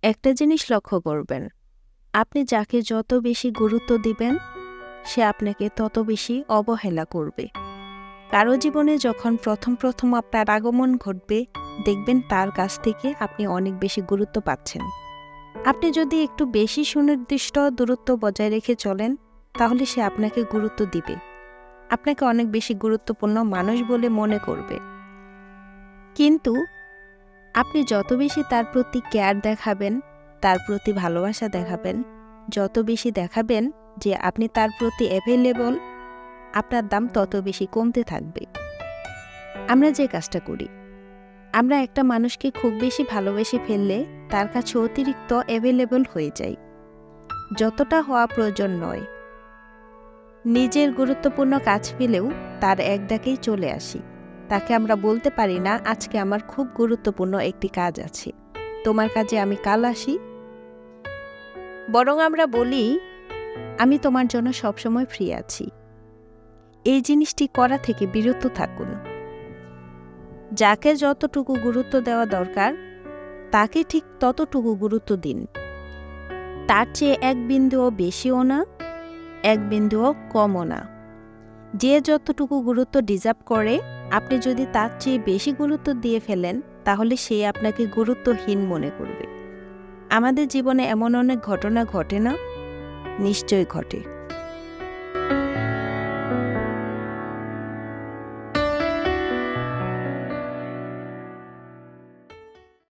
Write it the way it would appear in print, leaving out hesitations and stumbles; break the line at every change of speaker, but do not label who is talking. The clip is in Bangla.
একটা জিনিস লক্ষ্য করবেন, আপনি যাকে যত বেশি গুরুত্ব দিবেন, সে আপনাকে তত বেশি অবহেলা করবে। কারো জীবনে যখন প্রথম আপনার আগমন ঘটবে, দেখবেন তার কাছ থেকে আপনি অনেক বেশি গুরুত্ব পাচ্ছেন। আপনি যদি একটু বেশি সুনির্দিষ্ট দূরত্ব বজায় রেখে চলেন, তাহলে সে আপনাকে গুরুত্ব দিবে, আপনাকে অনেক বেশি গুরুত্বপূর্ণ মানুষ বলে মনে করবে। কিন্তু আপনি যত বেশি তার প্রতি কেয়ার দেখাবেন, তার প্রতি ভালোবাসা দেখাবেন, যত বেশি দেখাবেন যে আপনি তার প্রতি অ্যাভেলেবল, আপনার দাম তত বেশি কমতে থাকবে। আমরা যে কাজটা করি, আমরা একটা মানুষকে খুব বেশি ভালোবেসে ফেললে তার কাছে অতিরিক্ত অ্যাভেলেবল হয়ে যাই, যতটা হওয়া প্রয়োজন নয়। নিজের গুরুত্বপূর্ণ কাজ পেলেও তার এক ডাকেই চলে আসি। তাকে আমরা বলতে পারি না, আজকে আমার খুব গুরুত্বপূর্ণ একটি কাজ আছে, তোমার কাজে আমি কাল আসি। বরং আমরা বলি, আমি তোমার জন্য সবসময় ফ্রি আছি। এই জিনিসটি করা থেকে বিরত থাকুন। যাকে যতটুকু গুরুত্ব দেওয়া দরকার, তাকে ঠিক ততটুকু গুরুত্ব দিন। তার চেয়ে এক বিন্দুও বেশিও না, এক বিন্দুও কমও না। যে যতটুকু গুরুত্ব ডিজার্ভ করে, আপনি যদি তার চেয়ে বেশি গুরুত্ব দিয়ে ফেলেন, তাহলে সে আপনাকে গুরুত্বহীন মনে করবে। আমাদের জীবনে এমন অনেক ঘটনা ঘটে না? নিশ্চয়ই ঘটে।